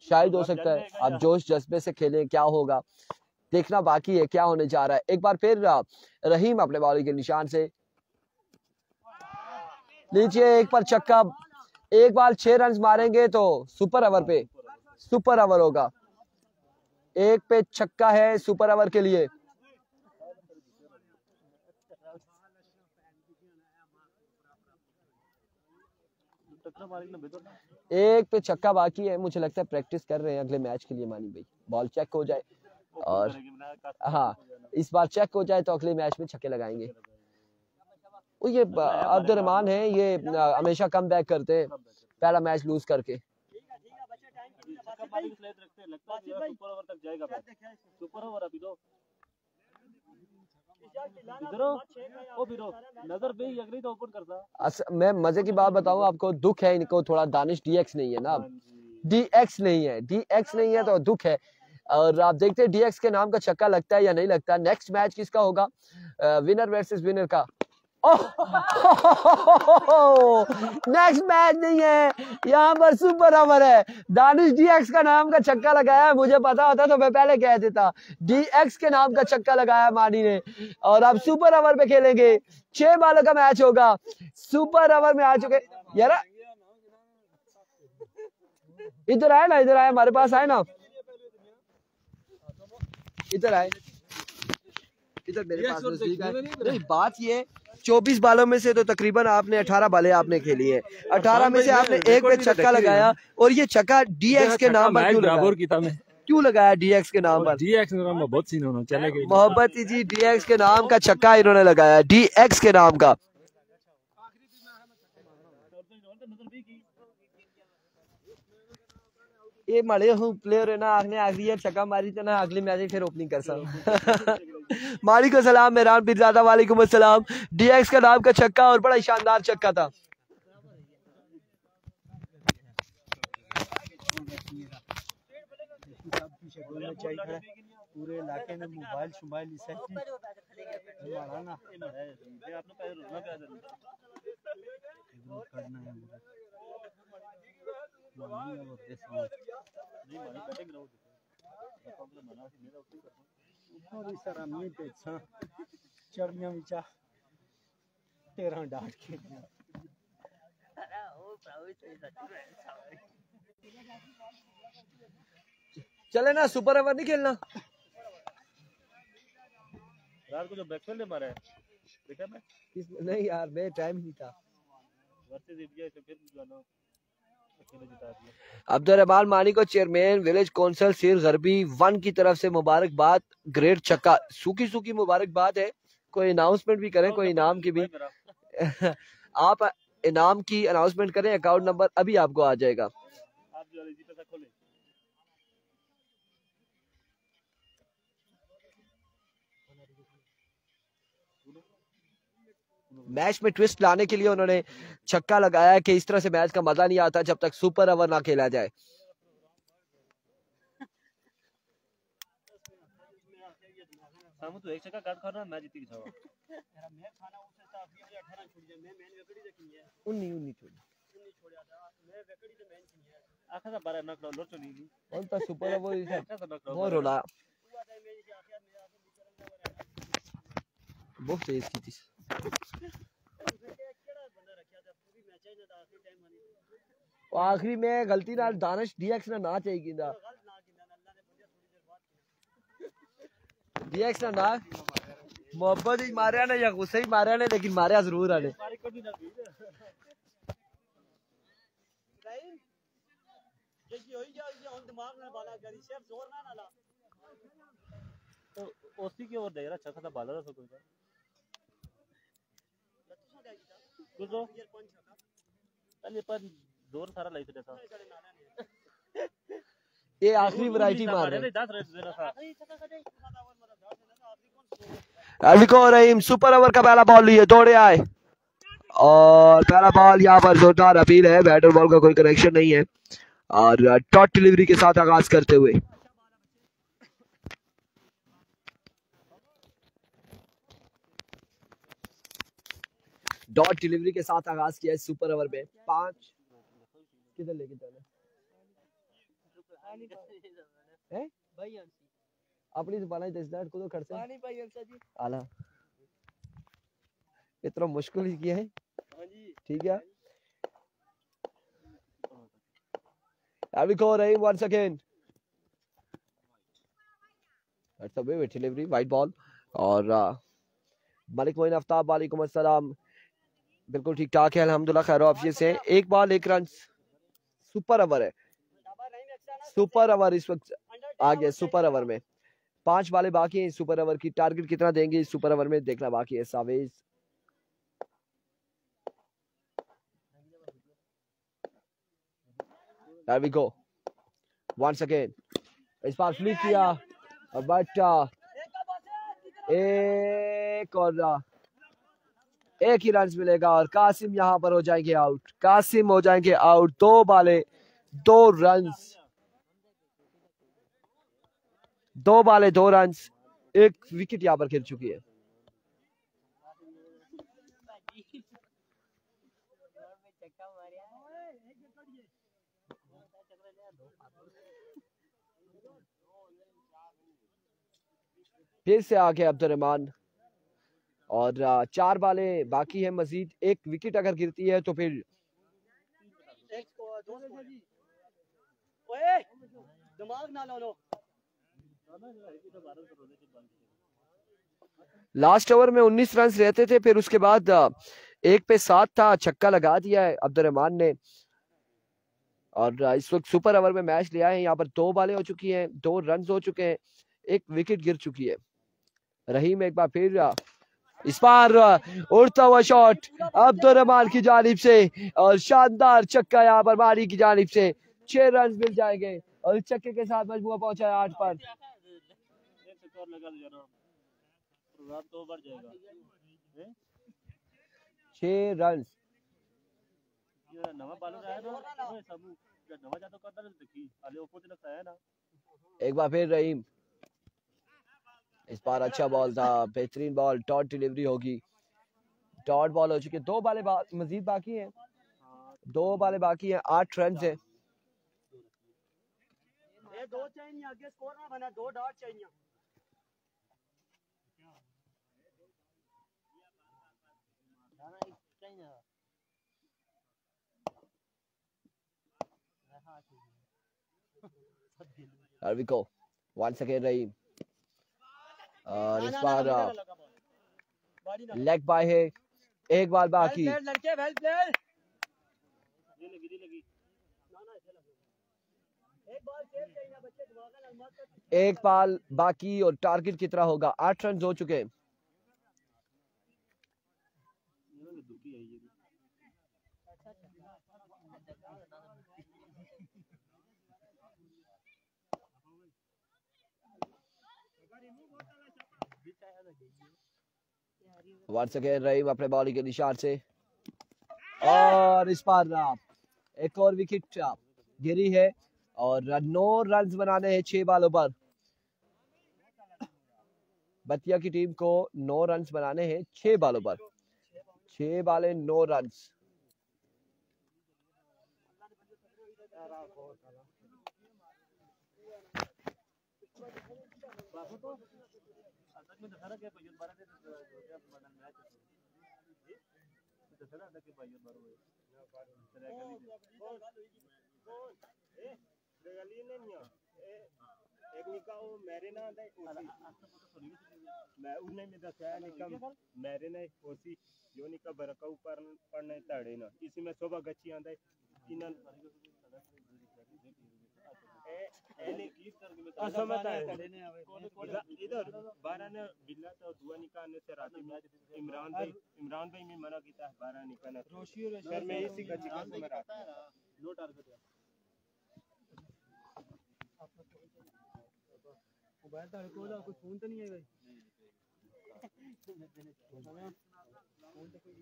शायद हो सकता है अब जोश जज्बे से खेलें, क्या होगा देखना बाकी है, क्या होने जा रहा है। एक बार फिर रहीम अपने बॉलिंग के निशान से लीजिए, एक पर छक्का, एक बार 6 रन मारेंगे तो सुपर ओवर पे सुपर ओवर होगा। 1 पे छक्का है सुपर ओवर के लिए। एक पे छक्का बाकी है। मुझे लगता है प्रैक्टिस कर रहे हैं अगले मैच के लिए मानी भाई। बॉल चेक हो जाए और हाँ इस बार चेक हो जाए तो अगले मैच में छक्के लगाएंगे। ये अब्दुर्रहमान है, ये हमेशा कम बैक करते हैं पहला मैच लूज करके। मैं मजे की बात बताऊं आपको, दुख है इनको थोड़ा, दानिश डीएक्स नहीं है ना, डीएक्स नहीं है तो दुख है। और आप देखते हैं डीएक्स के नाम का छक्का लगता है या नहीं लगता। नेक्स्ट मैच किसका होगा, विनर वर्सेस विनर का। नेक्स्ट मैच नहीं है, यहाँ पर सुपर ओवर है। दानिश डीएक्स का नाम का छक्का लगाया, मुझे पता होता तो मैं पहले कह देता। डीएक्स के नाम का छक्का लगाया मानी ने और अब सुपर ओवर पे खेलेंगे। 6 बालों का मैच होगा, सुपर ओवर में आ चुके। यार इधर आए ना, इधर आए, हमारे पास आए ना, इधर आए, इधर मेरे पास नहीं। बात ये 24 बालों में से तो तकरीबन आपने 18 बालें आपने खेली है। 18 में से आपने 1 पे छक्का लगाया और ये छक्का डीएक्स के नाम पर क्यों लगाया? डीएक्स के नाम पर, डीएक्स मोहब्बत जी डीएक्स के नाम का छक्का इन्होंने लगाया, डीएक्स के नाम का। ये मड़े हूँ प्लेयर है ना, आखने अगली यार छक्का मारी तो ना अगली मैच फिर ओपनिंग कर सकता। वालेकुम सलाम मेहरान पीरजादा, वालेकुम अस्सलाम। डीएक्स का नाम का छक्का और बड़ा शानदार छक्का था। पूरे इलाके में मोबाइल चढ़िया विचा 13 डाट के चले ना, सुपर ओवर नहीं खेलना। रात को जो बैकफील्ड मारा है देखा मैं, नहीं यार मैं टाइम ही नहीं था। अब्दुर्रहमान मानी को चेयरमैन विलेज काउंसिल सिर गरबी 1 की तरफ से मुबारकबाद। ग्रेट छक्का, सूखी सूखी मुबारकबाद है। कोई अनाउंसमेंट भी करें, कोई इनाम की भी आप इनाम की अनाउंसमेंट करें। अकाउंट नंबर अभी आपको आ जाएगा। मैच में ट्विस्ट लाने के लिए उन्होंने छक्का लगाया कि इस तरह से मैच का मजा नहीं आता जब तक सुपर ओवर ना खेला जाए। तो एक छक्का काट खाना मैच जीती छावा आखा बारे ना लोर तो नहीं कौन सा सुपर ओवर वो रोला बहुत तेज की थी। आखिरी में गलती नाल दानिश डीएक्स ना चाहिए था। डीएक्स ना मोहब्बत ही मारिया ने या गुस्से ही मारिया ने, लेकिन मारिया जरूर आने। तो ओसी की ओर दे रहा अच्छा था बालर सो कोई कुछ अरे पर जोर सारा लाई था। ये आखिरी वैरायटी मार रहे हैं। रहीम सुपर ओवर का पहला बॉल लिए दौड़े आए। और पहला बॉल यहाँ पर जोरदार अपील है, बैटर बॉल का कोई कनेक्शन नहीं है और डॉट डिलीवरी के साथ आगाज करते हुए डॉट डिलीवरी के साथ आगाज किया है सुपर ओवर में 5 किधर लेके जाना है भाई अपनी जुबान है दसदार को तो खर्चे पानी भाई अंसा जी आला इतना मुश्किल ही किया है हां जी ठीक है अभी को रही once again that's a way delivery wide ball और मलिक मोइन आफ्ताब वालेकुम अस्सलाम बिल्कुल ठीक ठाक है अल्हम्दुलिल्लाह खैर ऑफिस से एक बॉल एक रन सुपर ओवर है सुपर ओवर इस वक्त आ गया सुपर ओवर में 5 बालें बाकी हैं सुपर ओवर की टारगेट कितना देंगे इस सुपर ओवर में देखना बाकी है Chavez There we go. Once again. इस बार फ्लिक किया बट एक और एक ही रन मिलेगा और कासिम यहां पर हो जाएंगे आउट कासिम हो जाएंगे आउट 2 बालें 2 रन 2 बालें 2 रन एक विकेट यहां पर गिर चुकी है फिर से आगे अब्दुर्रहमान और 4 बालें बाकी है मजीद एक विकेट अगर गिरती है तो फिर दिमाग ना लो लास्ट ओवर में 19 रन रहते थे फिर उसके बाद एक पे 7 था छक्का लगा दिया है अब्दुर्रहमान ने और इस वक्त सुपर ओवर में मैच लिया है यहाँ पर 2 बालें हो चुकी हैं 2 रन हो चुके हैं एक विकेट गिर चुकी है रहीम एक बार फिर इस बार उड़ता हुआ शॉट अब्दुर्रहमान की जानिब से और शानदार छक्का यहाँ पर मारी की जानिब से 6 रन मिल जाएंगे और इस छक्के के साथ मजबूआ पहुंचा है 8 पर 6 रन एक बार फिर रहीम इस बार अच्छा बॉल था बेहतरीन बॉल डॉट डिलीवरी होगी डॉट बॉल हो चुकी है 2 बालें मजीद बाकी हैं 2 बालें बाकी हैं 8 रन है ये 2 चाहिए आगे स्कोर ना बना 2 डॉट चाहिए There we go. Once again रहीम और इस बार लेग बाय है एक बाल बाकी एक बाल बाकी और टारगेट कितना होगा 8 रन हो चुके हैं वंस अगेन रहीम अपने बॉलिंग के निशान से और इस बार एक और विकेट गिरी है और 9 रन बनाने हैं 6 बालों पर बतिया की टीम को 9 रन बनाने हैं 6 बालों पर 6 बालें 9 रन एक निका वो मेरे ना आंदा मैं उन्हें में दसाया निकम मेरे ने ओसी जो निका बरका ऊपर पड़ने ताड़े ना इसी में शोभा गच्ची आंदा इनन एने की असमत है इधर 12 ने बिल्ला तो दुआ निकालने से राती में इमरान भाई में मना किया 12 निकालना फिर मैं इसी गच्ची का मेरा नो टारगेट मोबाइल तो कोई फोन तो नहीं है भाई फोन तो कोई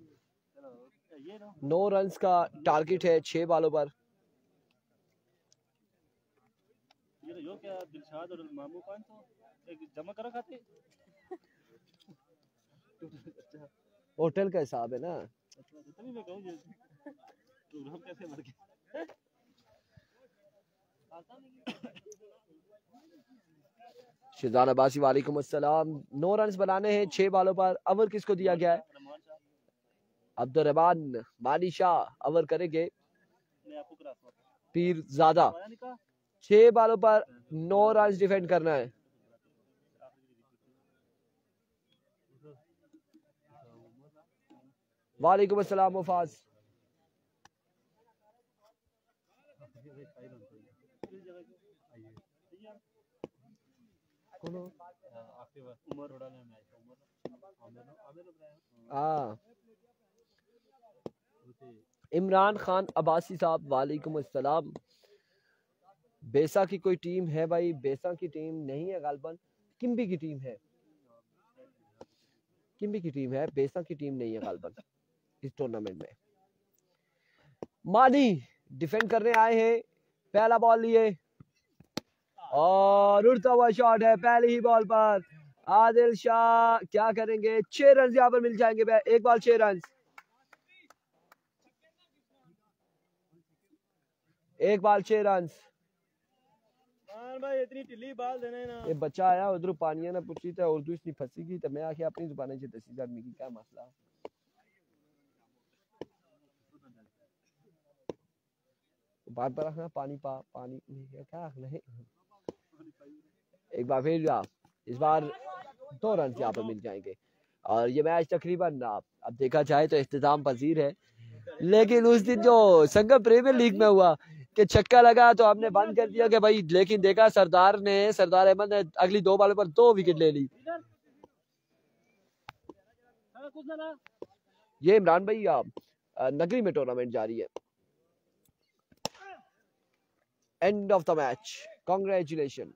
9 रन का टारगेट है 6 बॉलों पर। यो क्या दिलशाद और मामू कौन तो एक जमा करा खाते होटल का हिसाब है ना। तभी मैं कहूँ तो हम कैसे मर गए। शिजान अब्बासी वालेकुम अस्सलाम। 9 रन बनाने हैं 6 बॉलों पर। ओवर किसको दिया गया है? अब्दुर्रहमान मानी शाह ओवर करेंगे। पीर ज़ादा 6 बॉलों पर 9 रन डिफेंड करना है। वालेकुम अस्सलाम मुफाज। इमरान खान अब्बासी साहब वालेकुम अस्सलाम। बेसा की कोई टीम है भाई? बेसा की टीम नहीं है गालबन, किम्बी की टीम है। किम्बी की टीम है, बेसा की टीम नहीं है गालबन इस टूर्नामेंट में। मानी डिफेंड करने आए हैं। पहला बॉल लिए और उड़ता हुआ शॉट है पहली ही बॉल पर। आदिल शाह क्या करेंगे? 6 रन यहाँ पर मिल जाएंगे। एक बॉल 6 रन। एक बॉल 6 रन। भाई इतनी ढिली बाल देना है ना। ये बच्चा आया उधर पानी ना पूछी तो उर्दू इसकी फंसी की तो मैं आखिर अपनी जुबान से दसी आदमी की क्या मसला। बार बार रखना पानी पानी क्या नहीं। एक बार फिर इस बार 2 रन यहाँ पर मिल जाएंगे और ये मैच तकरीबन अब देखा जाए तो इख्तिताम पजीर है। लेकिन उस दिन जो संगम प्रीमियर लीग में हुआ कि छक्का लगा तो हमने बंद कर दिया कि भाई, लेकिन देखा सरदार अहमद ने अगली 2 बॉलों पर 2 विकेट ले ली। ये इमरान भाई नगरी में टूर्नामेंट जारी है। And of the match, congratulation.